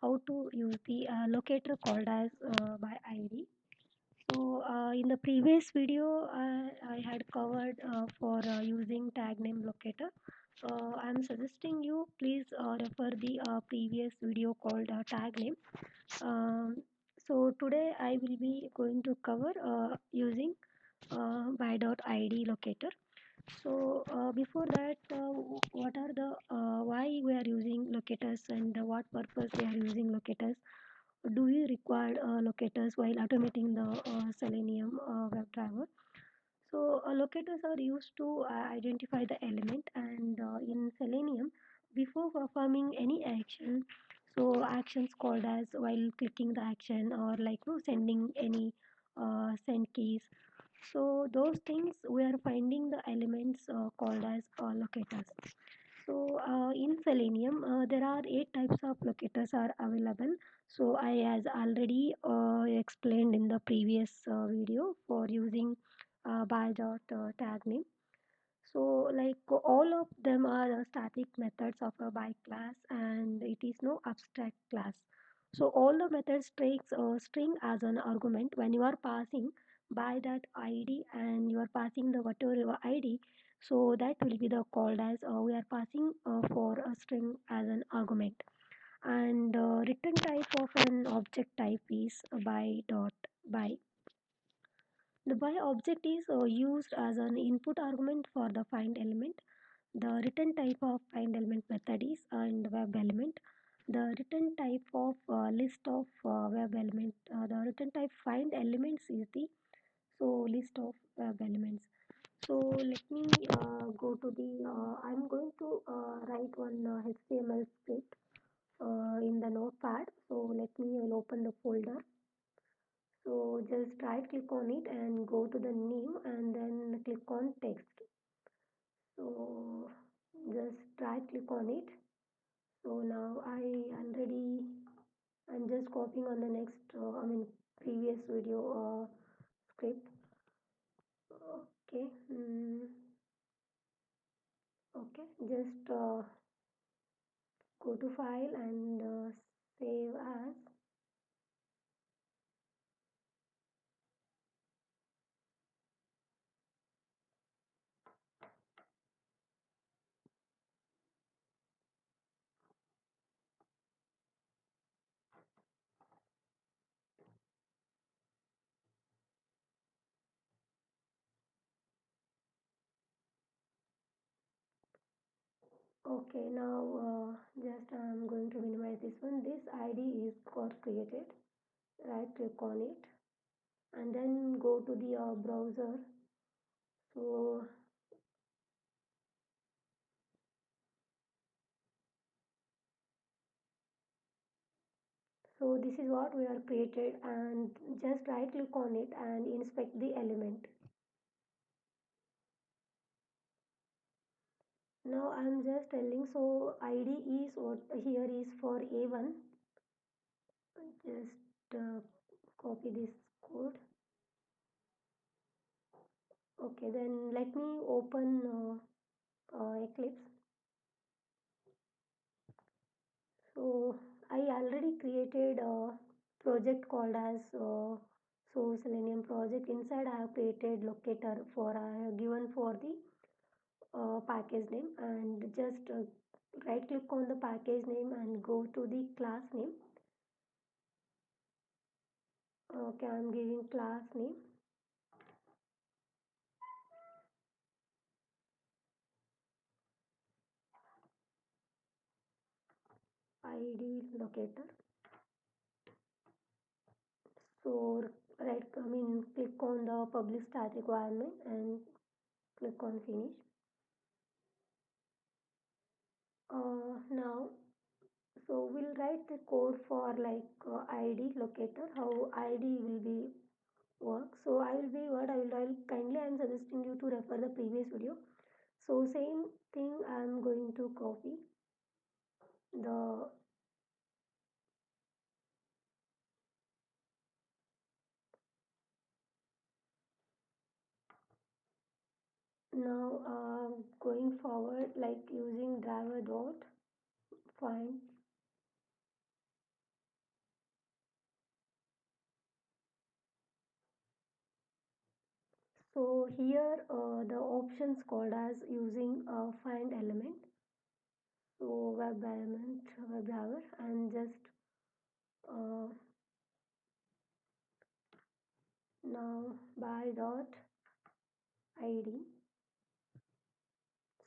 how to use the locator called as by ID. So in the previous video, I had covered for using tag name locator. I'm suggesting you please refer the previous video called tag name. Um, so today I will be going to cover using by.id locator. So before that, what are the why we are using locators and what purpose we are using locators? Do we require locators while automating the Selenium WebDriver? So locators are used to identify the element, and in Selenium, before performing any action, so actions called as while clicking the action or like no sending any send keys. So those things we are finding the elements called as locators. So in Selenium, there are 8 types of locators are available. So I has already explained in the previous video for using by dot tag name. So like all of them are static methods of a by class, and it is no abstract class. So all the methods takes a string as an argument when you are passing by that id and you are passing the whatever your id. So that will be the called as we are passing for a string as an argument. And return type of an object type is by dot by. The by object is used as an input argument for the find element. The return type of find element method is and web element. The return type of list of web element. The return type find elements is the so list of web elements. So let me go to the. I'm going to write one HTML script in the notepad. So let me I'll open the folder. So just right click on it and go to the new and then click on text. So just right click on it. So now I'm just copying on the next previous video script. Okay. Okay, just go to file and save as. Okay, now just I'm going to minimize this one. This id is got created. Right click on it and then go to the browser. So this is what we are created, and just right click on it and inspect the element. Now I'm just telling, so id is what here is for a1. Just copy this code. Okay, then let me open Eclipse. So I already created a project called as so Selenium project. Inside I have created locator for I have given for the package name, and just right click on the package name and go to the class name. Okay, I'm giving class name id locator. So right click on the public static requirement and click on finish. Now so we'll write the code for like id locator, how id will be work. So I will be what I'll kindly I'm suggesting you to refer the previous video. So same thing I'm going to copy the. Now going forward like using driver dot find So here the options called as using find element. So web element, web driver, and just uh, now by dot id.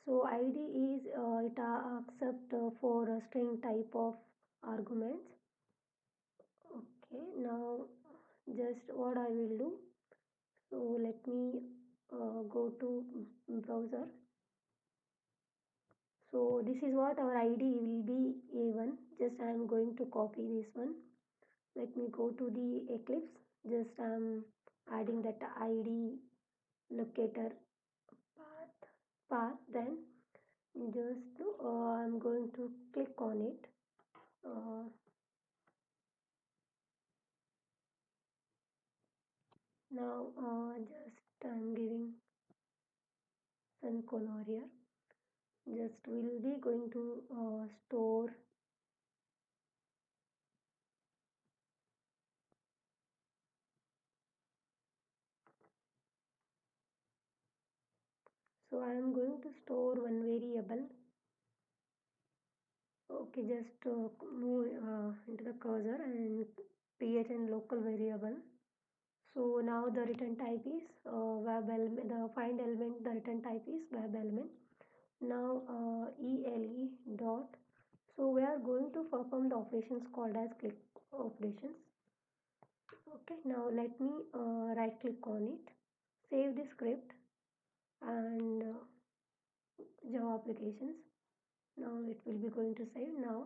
So id is it accept for a string type of arguments. Okay, now just what I will do. So let me go to browser. So this is what our id will be a1. Just I am going to copy this one. Let me go to the Eclipse. Just I am adding that id locator path. Then just I'm going to click on it. Uh, Now just I'm giving some color here. Just we'll be going to store. So I am going to store one variable. Okay, just move into the cursor and create a local variable. So now the return type is web element, the find element, the return type is web element. Now ele dot. So we are going to perform the operations called as click operations. Okay, now let me right click on it, save the script and Java applications. Now it will be going to save now.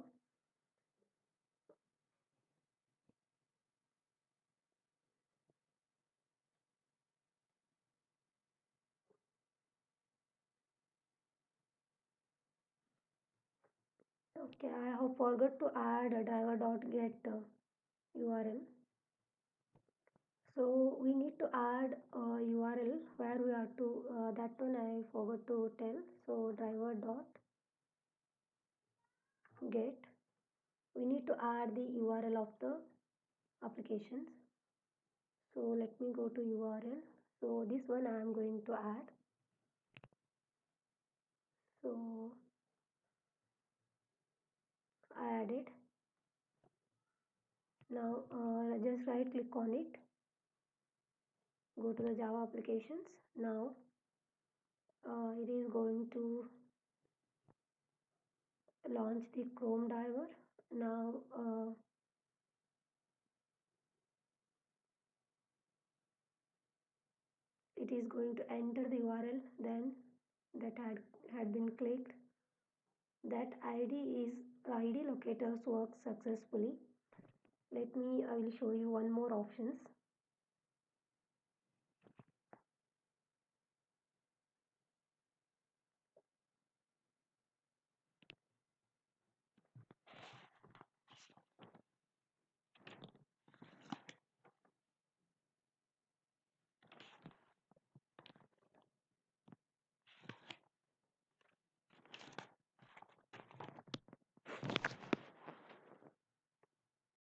Okay, I have forgot to add a driver.get URL. So we need to add a URL where we have to, that one I forgot to tell. So driver.get, we need to add the URL of the applications. So let me go to URL. So this one I am going to add. So I added. Now just right click on it, go to the Java applications. Now it is going to launch the Chrome driver. Now it is going to enter the URL then that had been clicked. That id locators work successfully. Let me I will show you one more options.